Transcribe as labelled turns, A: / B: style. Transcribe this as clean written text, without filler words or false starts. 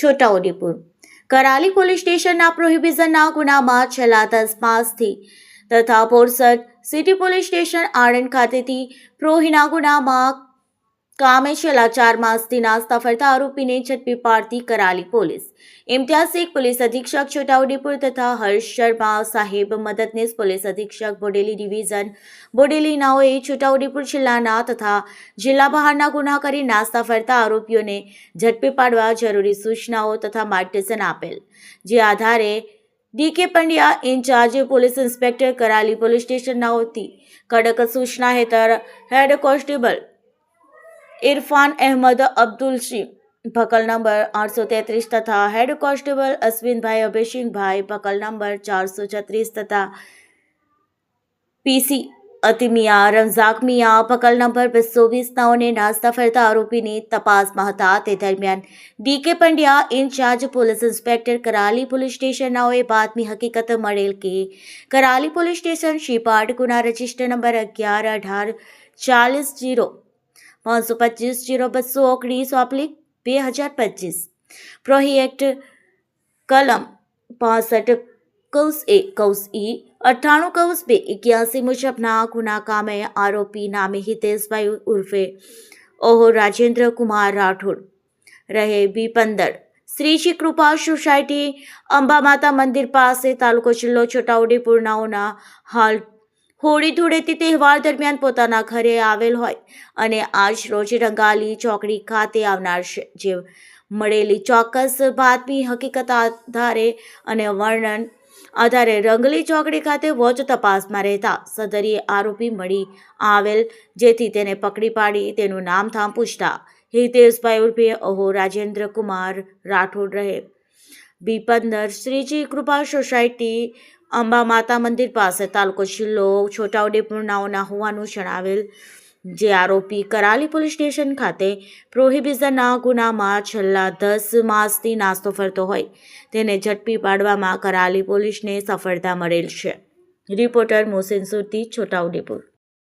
A: Chhota Udepur Karali police સ્ટેશનના પ્રોહિબિશનના ગુનામાં છેલ્લા 10 માસથી તથા પોરસદ સિટી પોલીસ સ્ટેશન આણંદ ખાતેથી પ્રોહીના ગુનામાં કામે છેલ્લા 4 માસથી નાસ્તા ફરતા આરોપીને ઝડપી પાડતી કરાલી પોલીસ ઇમ્તિયાઝ શેખ પોલીસ અધિક્ષક છોટાઉદેપુર તથા હર્ષ શર્મા સાહેબ મદદનીશ પોલીસ અધિક્ષક બોડેલી ડિવિઝન બોડેલી નાઓએ છોટાઉદેપુર જિલ્લાના તથા જિલ્લા બહારના ગુના કરી નાસ્તા ફરતા આરોપીઓને ઝડપી પાડવા જરૂરી સૂચનાઓ તથા માર્ગદર્શન આપેલ, જે આધારે DK Pandya in-charge police inspector Karali police station નાઓથી કડક સૂચના હેઠળ head constable Irfan Ahmed Abdul Singh Bhakal number 833 તથા હેડ કોન્સ્ટેબલ અશ્વિનભાઈ અભયસિંહભાઈ ભકલ નંબર 436 તથા પીસી અતિમિયા રમઝાકમિયા ભકલ નંબર 220 નાઓને નાસ્તા ફરતા આરોપીની તપાસમાં હતા. તે દરમિયાન DK Pandya in-charge police inspector Karali police station નાઓએ બાતમી હકીકત મળેલ કે કરાલી પોલીસ સ્ટેશન શિપાડ ગુના રજિસ્ટર નંબર 11/18 40 પ્રોહી એક્ટ કલમ 65(a)(e) 98(2) મુજબના ગુના કામે આરોપી નામે હિતેશભાઈ ઉર્ફે ઓહો રાજેન્દ્ર કુમાર રાઠોડ રહે B15 શ્રીજી કૃપા સોસાયટી અંબામાતા મંદિર પાસે તાલુકો જિલ્લો છોટાઉદેપુર નાઓના હાલ હોળી ધૂળેટી તહેવાર દરમિયાન પોતાના ઘરે આવેલ હોય અને આજ રોજ રંગાલી ચોકડી ખાતે આવનાર છે, જે મળેલી ચોક્કસ બાતમી હકીકત આધારે અને વર્ણન આધારે રંગલી ચોકડી ખાતે વોચ તપાસમાં રહેતા સદરીય આરોપી મળી આવેલ, જેથી તેને પકડી પાડી તેનું નામધામ પૂછતા હિતેશભાઈ ઉર્ફે અહો રાજેન્દ્ર કુમાર રાઠોડ રહે B15 શ્રીજી કૃપા સોસાયટી અંબા માતા મંદિર પાસે તાલુકો જિલ્લો છોટાઉદેપુર નાઓના હોવાનું જણાવેલ, જે આરોપી કરાલી પોલીસ સ્ટેશન ખાતે પ્રોહિબિશનના ગુનામાં છેલ્લા 10 માસથી નાસ્તો ફરતો હોય તેને ઝડપી પાડવામાં કરાલી પોલીસને સફળતા મળેલ છે. રિપોર્ટર મોહસિન સુરતી, છોટાઉદેપુર.